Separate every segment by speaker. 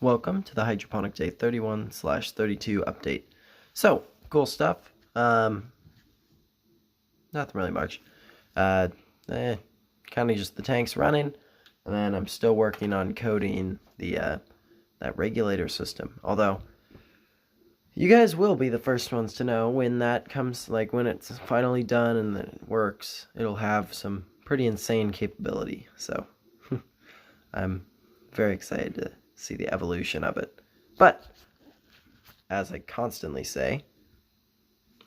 Speaker 1: Welcome to the Hydroponic Day 31/32 update. So, cool stuff. Nothing really much. Kind of just the tanks running, and then I'm still working on coding the that regulator system. Although, you guys will be the first ones to know when that comes, like when it's finally done and it works. It'll have some pretty insane capability. So, I'm very excited to see the evolution of it. But, as I constantly say,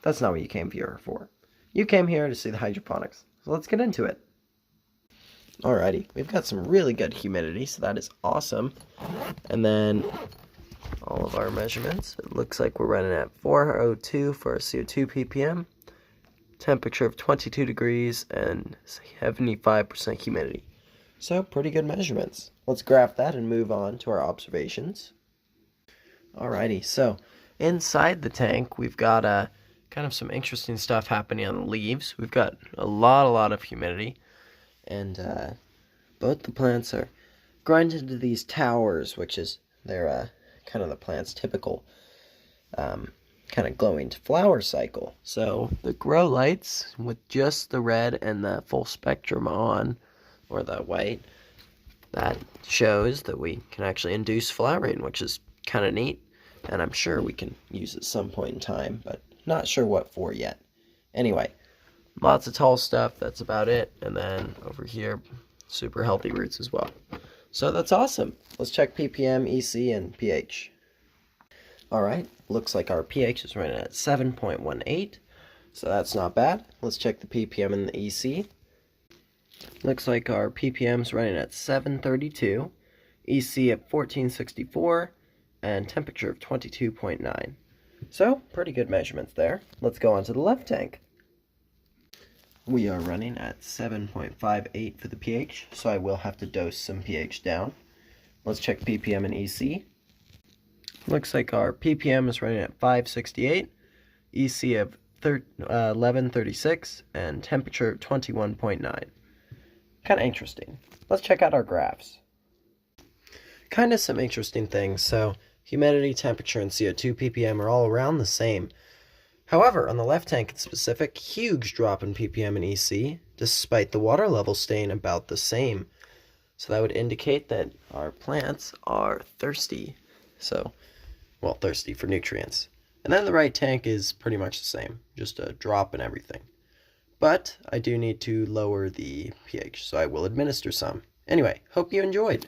Speaker 1: that's not what you came here for. You came here to see the hydroponics. So let's get into it. Alrighty, we've got some really good humidity, so that is awesome. And then all of our measurements. It looks like we're running at 402 for our CO2 ppm, temperature of 22 degrees, and 75% humidity. So, pretty good measurements. Let's graph that and move on to our observations. Alrighty, so inside the tank, we've got kind of some interesting stuff happening on the leaves. We've got a lot of humidity, and both the plants are grinded into these towers, which is their kind of the plant's typical kind of glowing flower cycle. So the grow lights with just the red and the full spectrum on, or the white, that shows that we can actually induce flowering, which is kind of neat, and I'm sure we can use at some point in time, but not sure what for yet. Anyway, lots of tall stuff, that's about it, and then over here, super healthy roots as well. So that's awesome. Let's check ppm, EC, and pH. Alright, looks like our pH is running at 7.18, so that's not bad. Let's check the ppm and the EC. Looks like our ppm's running at 732, EC at 1464, and temperature of 22.9. So, pretty good measurements there. Let's go on to the left tank. We are running at 7.58 for the pH, so I will have to dose some pH down. Let's check ppm and EC. Looks like our ppm is running at 568, EC of 1136, and temperature of 21.9. Kind of interesting. Let's check out our graphs. Kind of some interesting things. So, humidity, temperature, and CO2 ppm are all around the same. However, on the left tank in specific, huge drop in ppm and EC, despite the water level staying about the same. So that would indicate that our plants are thirsty. So, well, thirsty for nutrients. And then the right tank is pretty much the same, just a drop in everything. But I do need to lower the pH, so I will administer some. Anyway, hope you enjoyed.